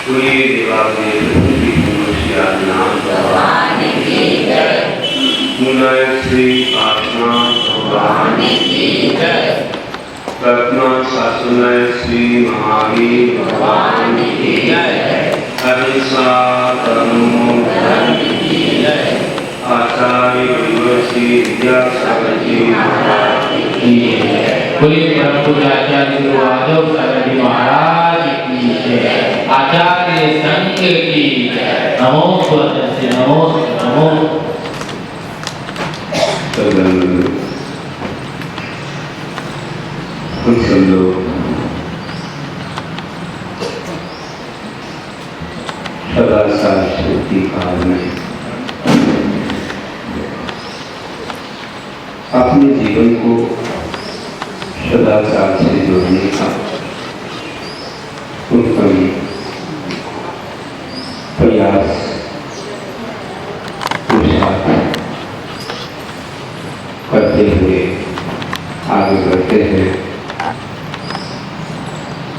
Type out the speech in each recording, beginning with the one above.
श्री आत्मा भगवान की जय। रत्ना शासनय श्री महावीर भगवान की जय। अहिंसा परमो धर्म की जय। आचार्य श्री विद्यासागर जी महाराज की जय। बोलिए परम पूज्य आचार्य गुरु माधव सागर जी महाराज की जय। आचार्य संघ की जय। नमो भगवते नमो नमो। हम सब लोग सदाचार शक्ति काल में अपने जीवन को सदाचार से जोड़ने का उत्तम प्रयास करते हुए आगे बढ़ते हैं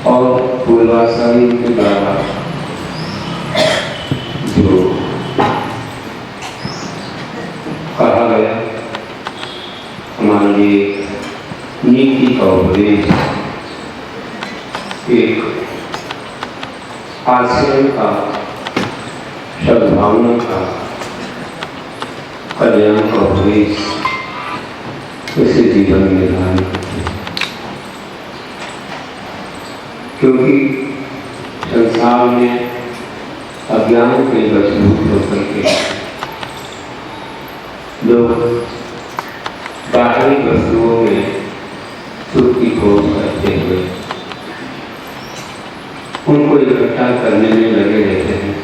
और पूर्वाचार्य के द्वारा जो कहा गया हमारे लिए नीति का उपदेश एक आचरण का सद्भावना का कल्याण का उपदेश उसे जीवन में धारण करते हैं। क्योंकि संसार में अज्ञान के वशभूत होकर के लोग बाहरी वस्तुओं में सुख की खोज करते हुए उनको इकट्ठा करने में लगे रहते हैं।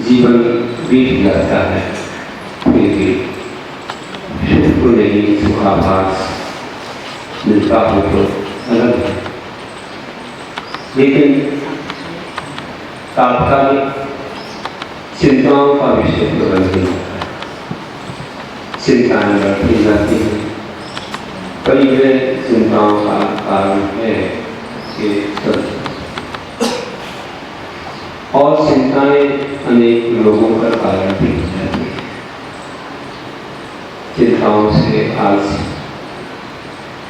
जीवन बीत जाता है, फिर भी सुख को नहीं सुखाभास मिलता हो तो अलग है, लेकिन तात्कालिक चिंताओं का विषय तो बन ही जाता है। चिंताएं बढ़ती जाती हैं। कई वे चिंताओं का कारण है कि और चिंताएं अनेक लोगों का कारण भी हो जाती है। चिंताओं से आज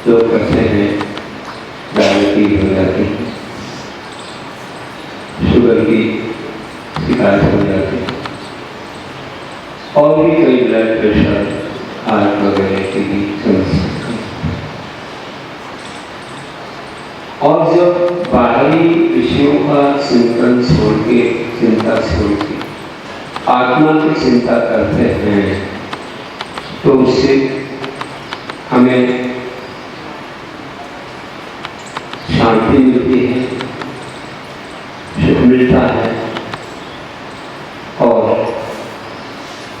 लोग करते हैं डायबिटीज हो जाती है, शुगर की शिकायत हो जाती है और भी कई ब्लड प्रेशर हार्ट वगैरह की भी समस्या। और जब बाहरी विषयों का चिंतन छोड़ के चिंता छोड़ के आत्मा की चिंता करते हैं तो उससे हमें शांति मिलती है, सुख मिलता है और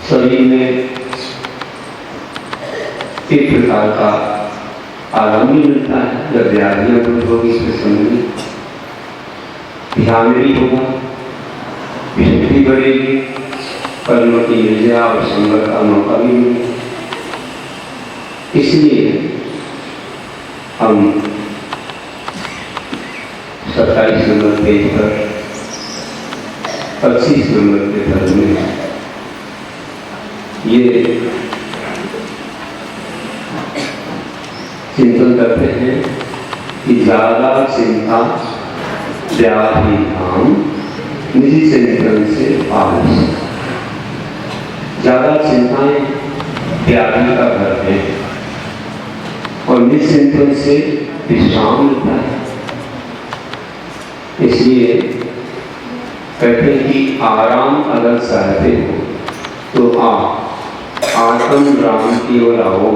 शरीर में एक प्रकार का आराम भी मिलता है। जब व्याधियां दूर होगी इसमें समझिए ध्यान भी होगा, शक्ति बढ़ेगी, कर्म की ऊर्जा और संगत का मौका भी मिलेगा। इसलिए हम 27 नंबर पेज पर 25 नंबर के पद में ये चिंतन करते हैं कि ज्यादा चिंता व्याधि धाम निजी चिंतन से पास। ज्यादा चिंताएं व्याधि का घर है और निज चिंतन से विश्राम मिलता है। इसलिए कहते हैं कि आराम अगर चाहते हो तो आप आत्म राम की ओर आओ,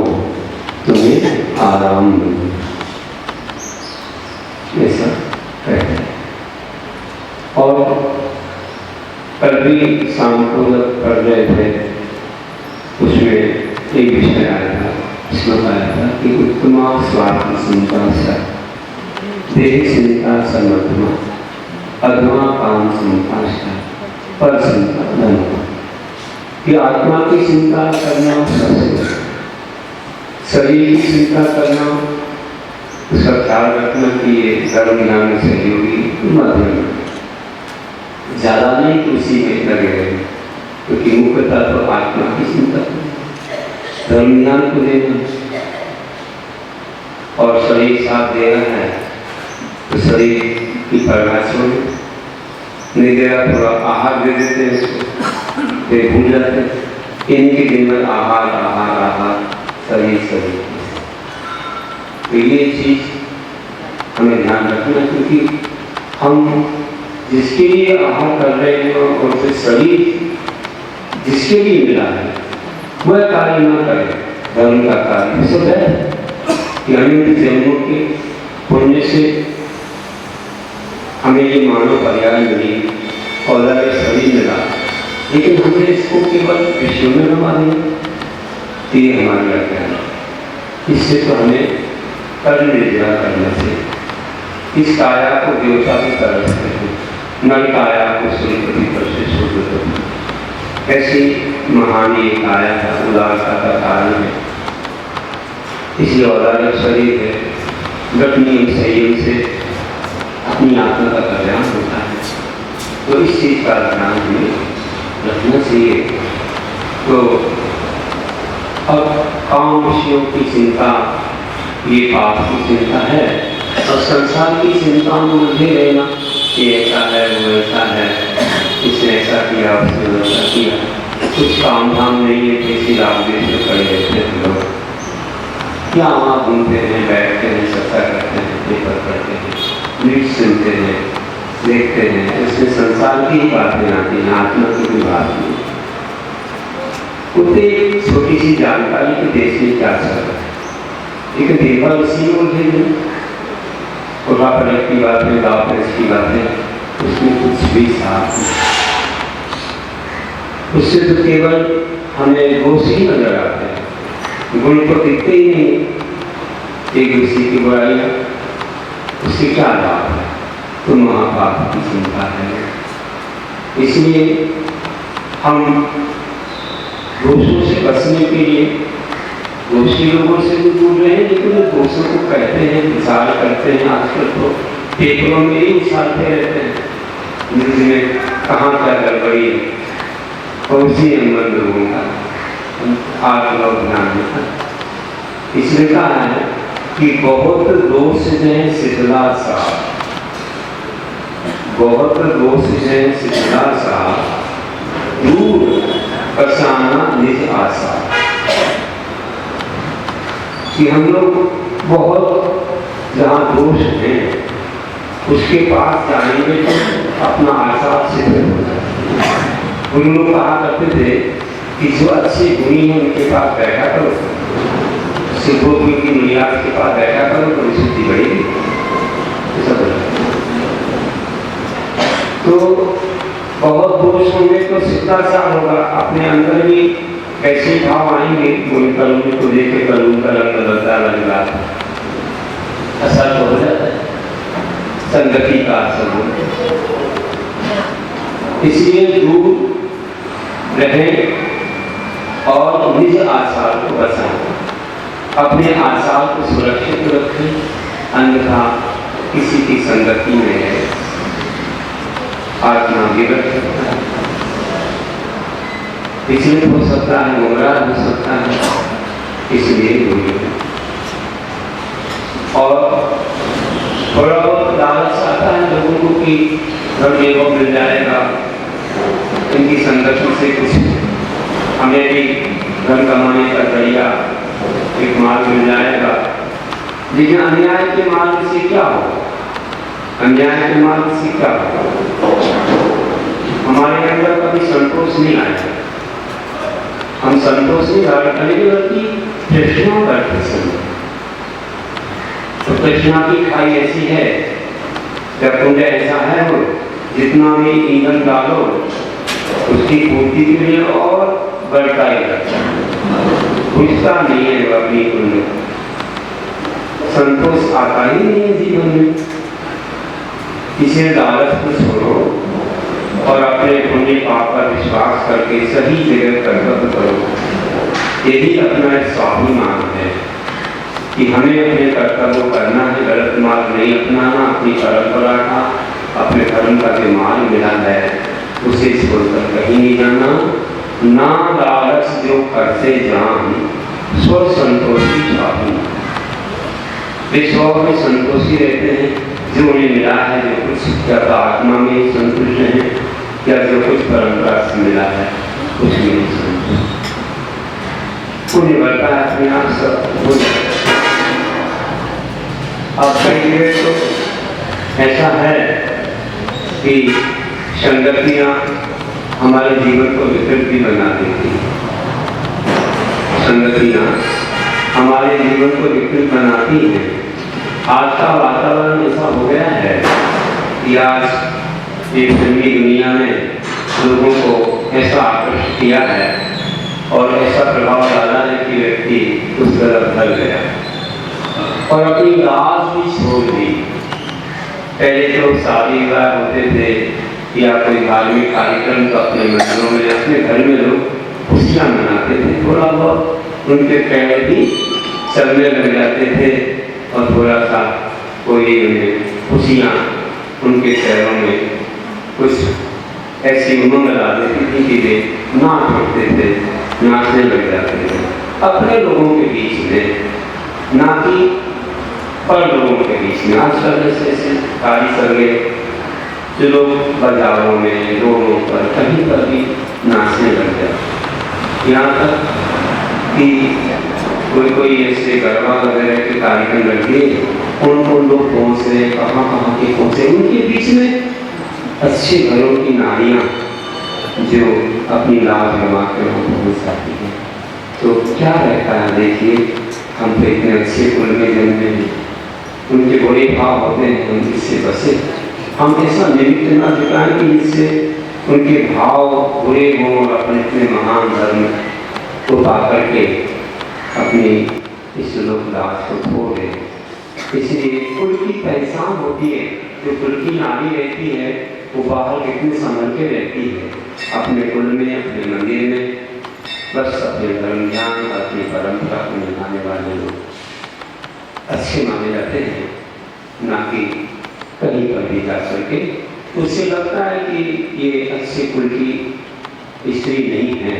तुम्हें आराम मिले, ऐसा कहते हैं। और कल भी शाम को जब पढ़ रहे थे उसमें एक विषय आया था, इसमें आया था कि उत्तमा स्वार्थ चिंता सा देह चिंता समर्थमा अधमा काम चिंता पर चिंता धर्म। कि आत्मा की चिंता करना सबसे, शरीर की चिंता करना, उसका ख्याल रखना कि ये कर्म ज्ञान सहयोगी मध्यम ज़्यादा नहीं कि उसी में लगे रहे, क्योंकि मुख्यतः तो आत्मा की चिंता, धर्म ज्ञान को देना, और शरीर साथ दे रहा है तो शरीर की परवाह छोड़े, नहीं दे रहा थोड़ा आहार दे देते हैं उसको, फिर भूल जाते हैं। इनके दिन में आहार आहार आहार, शरीर शरीर, तो ये चीज हमें ध्यान रखना, क्योंकि हम जिसके लिए आहार कर रहे हैं और फिर शरीर जिसके लिए मिला है वह कार्य न करे, धर्म का कार्य सब है कि अनंत जन्मों के पुण्य से हमें ये मानव पर्याय मिली और शरीर मिला, लेकिन हमने इसको केवल विश्व में रमा दिया, ये हमारी व्याख्या है। इससे तो हमें कर्म निर्जरा करना चाहिए। इस काया को देवता की तरह से नल काया को श्रीपति पर से शुद्ध, ऐसी महान ये काया है, उदारता का कारण है, इसलिए औदार्य शरीर है, गठनीय संयम से अपनी आत्मा का कल्याण होता है। तो इस चीज का ध्यान हमें रखना चाहिए। तो अब काम विषयों की चिंता ये पाप की चिंता है, और संसार की चिंता में उलझे रहना, ये ऐसा है वो ऐसा है, इसने ऐसा किया उसने वैसा किया, कुछ काम धाम नहीं है, किसी लाभ में पड़े रहते हैं लोग, क्या वहाँ घूमते हैं, बैठते हैं, चर्चा करते हैं, पेपर पढ़ते हैं, न्यूज सुनते हैं, देखते हैं, इसमें संसार की ही बातें आती हैं, आत्मा की कोई बात नहीं। उतनी छोटी सी जानकारी के देश में क्या चल रहा है, लेकिन देखा उसी में उलझे नहीं, उठा पलट की बातें, गाँव प्रेस की बातें, उसमें कुछ भी साफ नहीं। उससे तो केवल हमें दोष ही नजर आते हैं, गुण तो दिखते ही नहीं। एक दूसरे की बुराइयां, उससे क्या लाभ है? तो महापाप की चिंता है। इसलिए हम दोषों से बचने के लिए दोषी लोगों से भी दूर रहे, लेकिन वो दोषों को कहते हैं, विचार करते हैं, आजकल तो पेपरों में ही उछालते रहते हैं, न्यूज में कहाँ क्या गड़बड़ी है, कौन सी नंबर लोगों का आग लोग ध्यान देता। इसलिए कहा है कि बहुत दोष है शीतला सा, बहुत दोष है शीतला सा, दूर बचाना निज आशा। कि हम लोग बहुत जहाँ दोष है उसके पास जाएंगे तो अपना आशा सिद्ध हो जाए। उन लोग कहा करते थे कि जो अच्छे गुणी है उनके पास बैठा करो, सिद्धों की बुनियाद के पास बैठा करो तो सिद्धि बढ़ेगी। तो बहुत दोष होंगे तो शिष्टाचार होगा, अपने अंदर भी ऐसे भाव आएंगे, कोई कलम को देखे कलम का रंग बदलता लगेगा, असर तो हो जाता है, संगति का असर हो। इसलिए दूर रहें और निज आचार को बचाएं, अपने आचार को सुरक्षित रखें, अन्यथा किसी की संगति में है आत्मा गिरत सकता है, इसलिए हो सकता है गुमराह हो सकता है, इसलिए दूरी है। और थोड़ा बहुत लालच आता है लोगों को कि धन एवं मिल जाएगा, इनकी संगति से कुछ हमें भी धन कमाने का जरिया एक मार्ग मिल जाएगा। लेकिन अन्याय के मार्ग से क्या हो, अन्याय के मार्ग से क्या हो, हमारे अंदर कभी संतोष नहीं आएगा, हम संतोष नहीं धारण करेंगे बल्कि तृष्णा करते समय। तो तृष्णा की खाई ऐसी है, जब कुंड ऐसा है वो जितना भी ईंधन डालो उसकी पूर्ति के लिए और बढ़ता ही रहता है, बुझता नहीं है वो अपनी कुंड, संतोष आता ही नहीं है जीवन में। इसे लालच को छोड़ो और अपने पुण्य पाप पर विश्वास करके सही जगह कर्तव्य करो। यही अपना एक स्वाभिमान है कि हमें अपने कर्तव्य करना है, गलत मार्ग नहीं अपनाना, अपनी परंपरा का, अपने अपने धर्म का जो मार्ग मिला है उसे छोड़कर कहीं नहीं जाना। ना लालच जो करते जान स्व संतोषी स्वामी। वे स्व में संतोषी रहते हैं, जो उन्हें मिला है जो कुछ, क्या तो आत्मा में संतुष्ट है, क्या जो कुछ परंपरा से मिला है उसमें संतुष्ट। उन्हें बढ़ता है अपने आप सब हो जाता है। अब कई जगह तो ऐसा है कि संगतियां हमारे जीवन को विकृत भी बना देती हैं। संगतियां हमारे जीवन को विकृत बनाती हैं। आज का वातावरण ऐसा हो गया है कि आज ये फिल्मी दुनिया में लोगों को ऐसा आकर्षित किया है और ऐसा प्रभाव डाला है कि व्यक्ति उस तरफ ढल गया और अपनी लाज भी छोड़ दी। पहले तो शादी विवाह होते थे या कोई धार्मिक कार्यक्रम तो अपने मंदिरों में, अपने घर में लोग खुशियाँ मनाते थे, थोड़ा बहुत उनके पैर भी चलने लग जाते थे और थोड़ा सा कोई उन्हें खुशियाँ उनके पैरों में कुछ ऐसी उमंग ला देती थी कि वे नाच उठते थे, नाचने लग जाते थे अपने लोगों के बीच में, ना कि पर लोगों के बीच में। आजकल ऐसे कार्य कर गए जो लोग बाजारों में, रोडों पर, कहीं पर भी नाचने लग जाते। यहाँ तक कि कोई ऐसे गरबा वगैरह के कार्यक्रम रखे, कौन लोग पहुँच रहे, कहाँ के पहुँचे, उनके बीच में अच्छे घरों की नारियाँ जो अपनी लाज गंवा कर वहाँ पहुँच जाती हैं। तो क्या रहता है, देखिए हम तो इतने अच्छे कुल में जन्मे हैं, उनके बड़े भाव होते हैं, हम इससे बसे, हम ऐसा निमित्त न जुटाएं कि इससे उनके भाव बुरे हों और अपने अपने महान धर्म को पा करके अपनी इस लोक लाज को खो दें। इसलिए कुल की पहचान होती है, जो कुल की नारी रहती है वो बाहर कितने संभल के रहती है, अपने कुल में, अपने मंदिर में, बस अपने धर्म ज्ञान, अपनी परंपरा को निभाने वाले लोग अच्छे माने जाते हैं, ना कि कहीं पर भी जा सके। उससे लगता है कि ये अच्छे कुल की स्त्री नहीं है,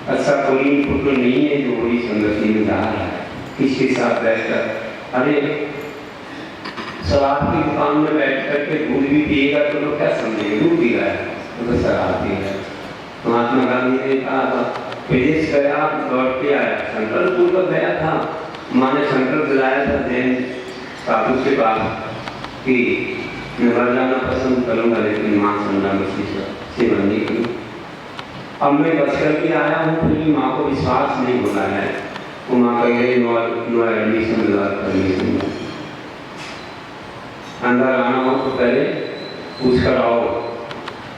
अच्छा कुलीन पुत्र नहीं है जो बुरी संगति में जा रहा है, किसके साथ बैठकर। अरे शराब की दुकान में बैठ करके दूध भी पिएगा तो लोग क्या समझेंगे, दूध पी रहा है तो शराब पी रहा है। महात्मा गांधी ने कहा था, विदेश गया, लौट के आया, संकल्प तक गया था, माँ ने संकल्प दिलाया था जैन साधु के पास कि मैं मर जाना पसंद करूँगा लेकिन माँ संगा मछली से बनने की। अब मैं बच कर के आया हूँ, फिर माँ को विश्वास नहीं हो रहा है, वो माँ कह रही नो एडमिशन परमिशन, अंदर आना हो तो पहले पूछ कर आओ,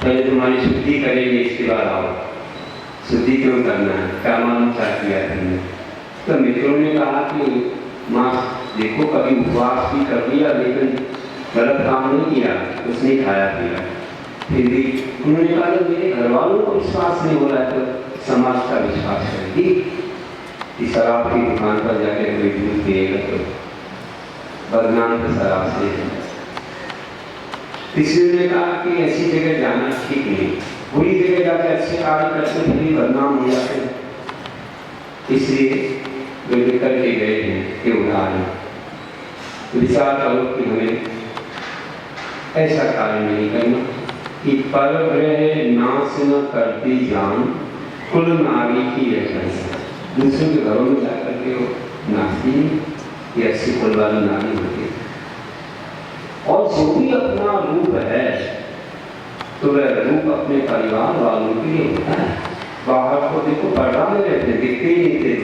पहले तुम्हारी शुद्धि करेंगे इसके बाद आओ। शुद्धि क्यों करना है, क्या मालूम क्या किया तुमने। तो मित्रों ने कहा कि माँ देखो कभी उपवास भी कर लिया लेकिन गलत काम नहीं किया, कुछ नहीं खाया पिया, फिर भी उन्होंने कहा कि मेरे घर वालों को विश्वास नहीं हो रहा है तो समाज का विश्वास करेगी कि शराब की दुकान पर जाके कोई दूध पिएगा तो बदनाम तो शराब से है। किसी ने कहा कि ऐसी जगह जाना ठीक नहीं, बुरी जगह जाकर अच्छे कार्य करते फिर भी बदनाम हो जाते हैं, इसलिए वे निकल के गए हैं कि उदाहरण विचार करो कि हमें ऐसा कार्य नहीं करना कि पर ग्रह नाश न करती जान कुल नारी की रक्षा। दूसरों के घरों में जाकर के वो नाचती ये अच्छी कुल वाली नारी होती है, और जो भी अपना रूप है तो वह रूप अपने परिवार वालों के लिए होता है। बाहर को देखो पर्दा में रहते, दिखते ही नहीं थे,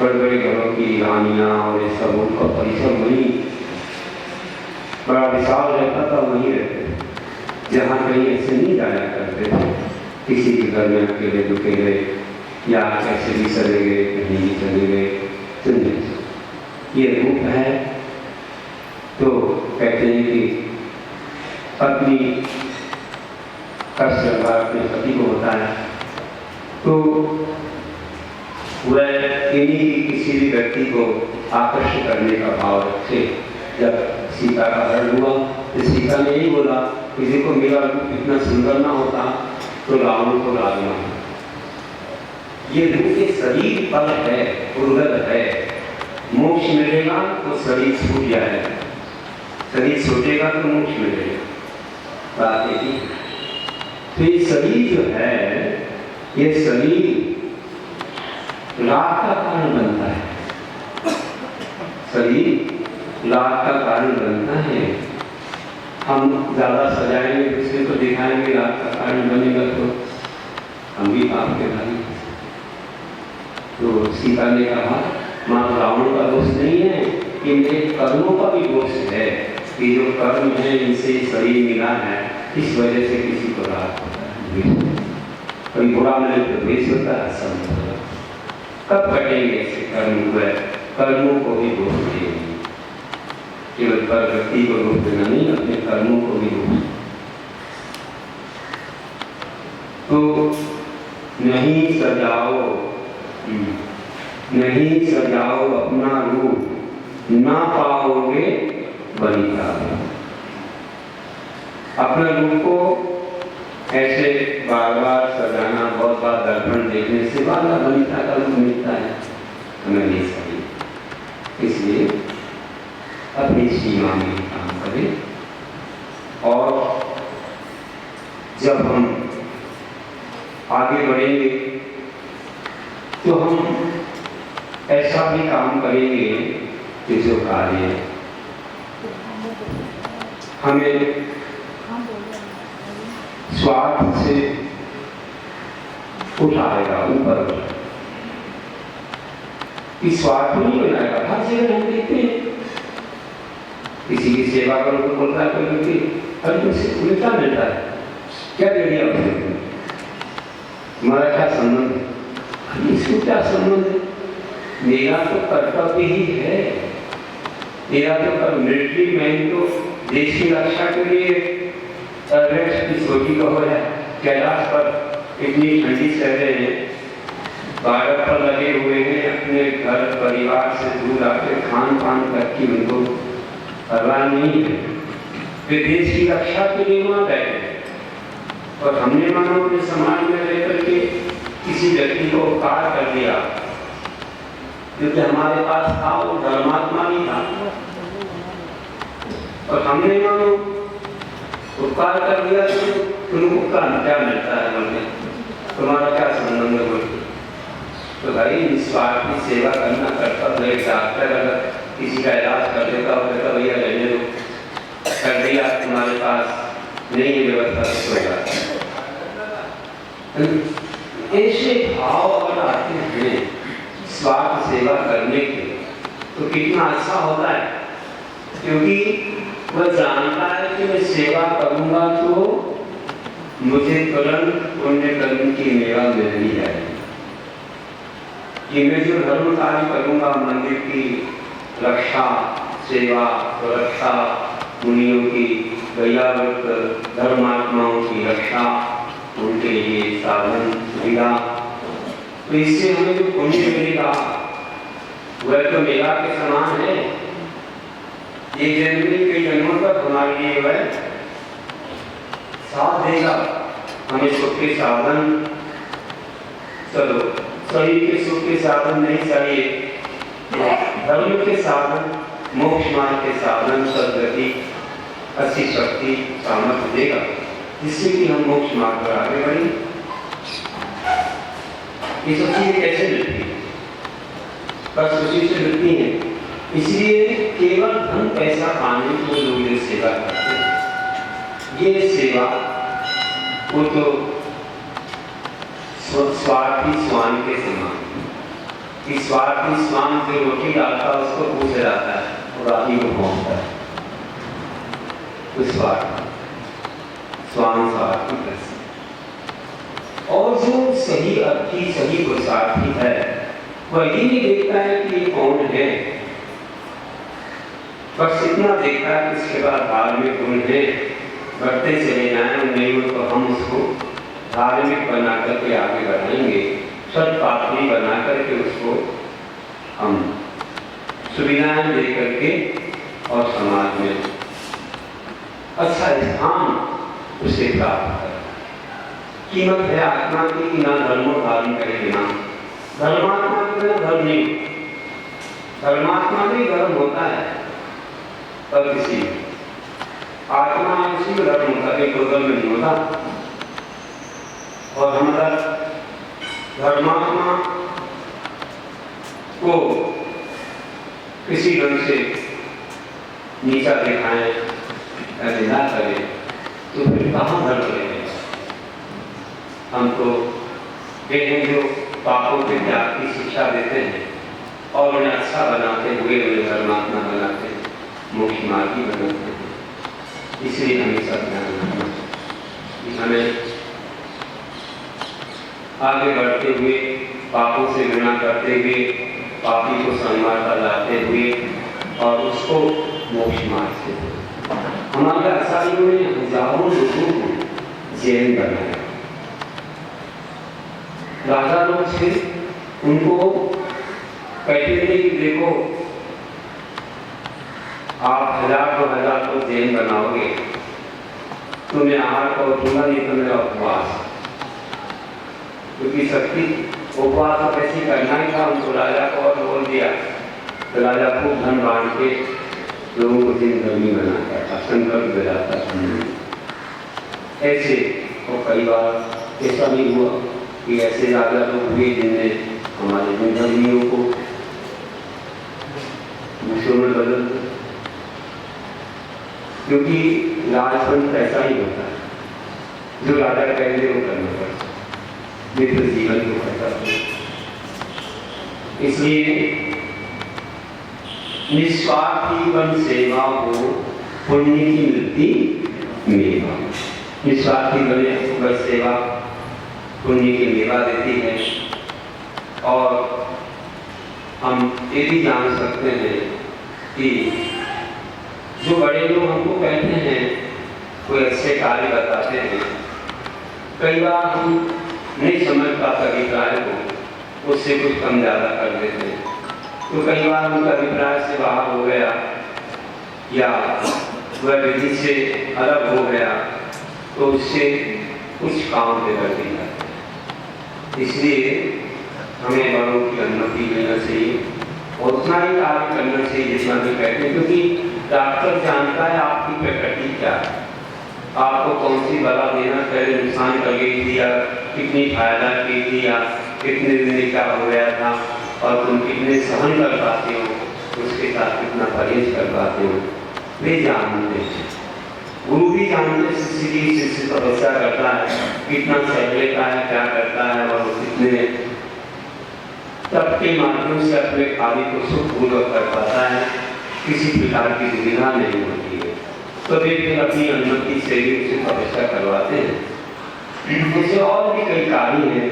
बड़े बड़े घरों की रानियाँ और ये सब, उनका परिसर वहीं बड़ा विशाल रहता था, वहीं रहते थे, जहाँ कहीं ऐसे नहीं जाया करते थे, किसी के घर में अकेले दुखे गए या कैसे भी चले गए, कहीं भी चले गए, सुनिए ये रूप है। तो कहते हैं कि पत्नी का श्रृंगार अपने पति को होता है, तो वह इन्हीं किसी भी व्यक्ति को आकर्षित करने का भाव रखे। जब सीता का हरण हुआ तो सीता ने यही बोला कि देखो मेरा रूप इतना सुंदर ना होता तो रावण को रावण, ये रूप एक शरीर पर है, उर्गत है, मोक्ष मिलेगा तो शरीर छूट जाएगा, शरीर छूटेगा तो मोक्ष मिलेगा, बात है। तो ये शरीर जो है, ये शरीर राग का कारण बनता है, शरीर राग का कारण बनता है। हम ज्यादा सजाएंगे दूसरे को दिखाएंगे, राग का कारण बनेगा तो हम भी पाप के भागी। तो सीता ने कहा मां रावण का दोष नहीं है कि मेरे कर्मों का भी दोष है कि जो कर्म है इनसे शरीर मिला है, इस वजह से किसी को राग कोई बुरा मिले तो द्वेष होता है, सब कब कटेंगे ऐसे कर्म हुए, कर्मों को भी दोष देंगे, केवल प्रकृति को दोष देना नहीं, अपने कर्मों को भी दोष। तो नहीं सजाओ, नहीं सजाओ अपना रूप, ना पाओगे बनिता। अपने रूप को ऐसे बार बार सजाना, बहुत बार दर्पण देखने से बार बार बनिता का रूप मिलता है, हमें नहीं चाहिए। इसलिए अपनी सीमा में काम करें, और जब हम आगे बढ़ेंगे तो हम ऐसा भी काम करेंगे कि जो कार्य हमें स्वार्थ से उठाएगा, ऊपर उठाएगा, इस स्वार्थ नहीं बनाएगा। हर जगह हम देखते हैं किसी की सेवा करो तो बोलता है कोई व्यक्ति, अरे तुमसे तुम्हें क्या मिलता है, क्या दे दिया उसने, तुम्हारा क्या संबंध है, इसको क्या संबंध है, मेरा तो कर्तव्य ही है, मेरा तो मिलिट्री मैन तो देश की रक्षा के लिए की सोची का हो जाए, कैलाश पर इतनी ठंडी शहरें हैं, बॉर्डर पर लगे हुए हैं, अपने घर परिवार से दूर आकर खान पान तक की उनको परवाह नहीं है, वे देश की रक्षा के लिए वहां गए। और हमने मानो अपने समाज में रह करके किसी व्यक्ति को उपकार कर दिया, क्योंकि हमारे पास था, वो धर्मात्मा नहीं था, और हमने मानो उपकार कर दिया तो तुमको क्या मिलता है, बोलते तुम्हारा क्या संबंध है, बोलते। तो भाई निस्वार्थी सेवा करना कर्तव्य। डॉक्टर अगर किसी का इलाज कर देता हो तो भैया रहने दो, कर दिया तुम्हारे पास नहीं है व्यवस्था होगा, ऐसे भाव अगर आते हैं स्वार्थ सेवा करने के तो कितना अच्छा होता है, क्योंकि वह जानता है कि मैं सेवा करूंगा तो मुझे तुरंत पुण्य कर्म की मेवा मिलनी है, कि मैं जो धर्म कार्य करूंगा, मंदिर की रक्षा, सेवा, सुरक्षा, मुनियों की, गैयावृत धर्मात्माओं की रक्षा, उनके लिए साधन सुविधा, तो इससे हमें जो पुण्य मिलेगा वह तो मेरा के समान है। ये जन्म कई जन्मों तक हमारे लिए वह साथ देगा, हमें सुख के साधन, चलो शरीर के सुख के साधन नहीं चाहिए, धर्म के साधन, मोक्ष मार्ग के साधन, सद्गति, अच्छी शक्ति, सामर्थ्य देगा, जिससे कि हम मोक्ष मार्ग पर आगे बढ़ें। ये सब चीजें कैसे मिलती है? बस उसी से मिलती है। इसलिए केवल धन पैसा पाने को लोग ये सेवा करते हैं। ये सेवा वो तो स्वार्थी स्वान के समान, कि स्वार्थी स्वान जो रोटी डालता है उसको पूछ जाता है और राही को पहुंचता है, तो स्वार्थी स्वान स्वार्थी कैसे। और जो सही अर्थी सही पुरुषार्थी है वह ये नहीं देखता है कि ये कौन है, बस इतना देखता है कि इसके बाद धार्मिक गुण है, बढ़ते चले जाएं, नहीं हो तो हम उसको धार्मिक बना करके आगे बढ़ाएंगे, सत्पात्री बना करके उसको हम सुविधाएं दे करके और समाज में अच्छा स्थान उसे प्राप्त कर। कीमत है आत्मा की कि ना धर्म धारण करे बिना। धर्मात्मा के बिना धर्म नहीं, धर्मात्मा में धर्म होता है पर किसी आत्मा उसी में धर्म होता है, कोई में नहीं होता। और हमारा धर्मात्मा को किसी ढंग से नीचा दिखाएं या निंदा करें तो फिर कहाँ धर्म रहेगा। हम तो वे हैं जो पापों के त्याग की शिक्षा देते हैं और उन्हें अच्छा बनाते हुए उन्हें धर्मात्मा बनाते हैं, मोक्ष मार्गी बनाते हैं। इसलिए हमेशा ध्यान रखना कि हमें आगे बढ़ते हुए, पापों से घृणा करते हुए, पापी को सन्मार्ग पर लाते हुए और उसको मोक्ष मार्ग से हमारे आचार्यों ने हजारों लोगों को जैन बनाया। राजा लोग थे, उनको कहते थे कि देखो आप 1000-2000 को जैन बनाओगे तो मैं आहार को दूंगा, नहीं तो मेरा उपवास, क्योंकि शक्ति उपवास तो कैसे करना ही था। उनको राजा को और बोल दिया तो राजा खूब धन बांट के लोगों को दिन धर्मी बनाता था, संकल्प दिलाता था। ऐसे और कई बार ऐसा भी हुआ कि ऐसे राजा लोग हुए जिनने हमारे दिन धर्मियों को दूसरों में बदल दिया। क्योंकि राजतंत्र ऐसा ही होता है, जो राजा कहते वो करना पड़ता है, मित्र जीवन को करता है। इसलिए निस्वार्थी बन सेवा हो पुण्य की वृद्धि मेवा। निस्वार्थी बने बस सेवा पुण्य की मेवा देती है। और हम ये भी जान सकते हैं कि जो बड़े लोग हमको कहते हैं, कोई अच्छे कार्य बताते हैं, कई बार हम नहीं समझ पाते अभिप्राय को, उससे कुछ कम ज़्यादा कर देते हैं। तो कई बार उनका अभिप्राय से बाहर हो गया या वह विधि से अलग हो गया तो उससे कुछ काम बिगड़ दिया। इसलिए हमें बड़ों की अनुमति लेना चाहिए और उतना ही कार्य करना चाहिए जितना भी कहते हैं, क्योंकि डॉक्टर जानता है आपकी प्रकृति क्या है, आपको कौन सी दवा देना, पहले नुकसान कर गई थी या कितनी फायदा की थी या कितने दिन क्या हो गया था और तुम कितने सहन कर पाते हो, उसके साथ कितना परहेज कर पाते हो, वे जानते हैं। गुरु भी जानते, शिष्य तपस्या करता है, कितना सह लेता है, क्या करता है और कितने तप के माध्यम से अपने कार्य को सुखपूर्वक कर पाता है, किसी प्रकार की दुविधा नहीं होती है। तो वे फिर अपनी अनुमति से भी उसे तपस्या करवाते हैं। जैसे और भी कई कार्य हैं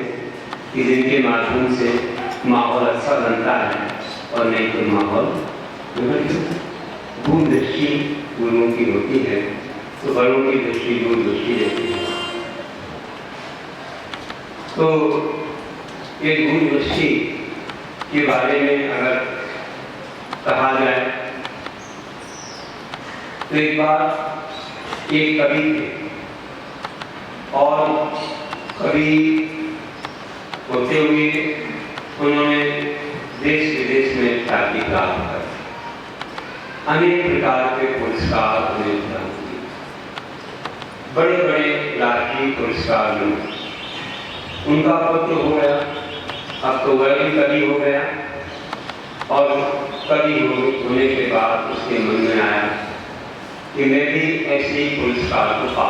कि जिनके माध्यम से माहौल अच्छा बनता है और नहीं तो माहौल दूरदृष्टि गुरुओं की होती है, तो बड़ों की दृष्टि दूरदृष्टि रहती है। तो ये दूरदृष्टि के बारे में अगर कहा जाए तो एक बार एक कवि थे और कवि होते हुए उन्होंने देश विदेश में ख्याति प्राप्त कर अनेक प्रकार के पुरस्कार उन्हें प्राप्त किए, बड़े बड़े राष्ट्रीय पुरस्कार मिले। उनका पुत्र हो गया, अब तो वह भी कवि हो गया और कवि होने के बाद उसके मन में आया कि मैं भी ऐसे ही पुरस्कार को पा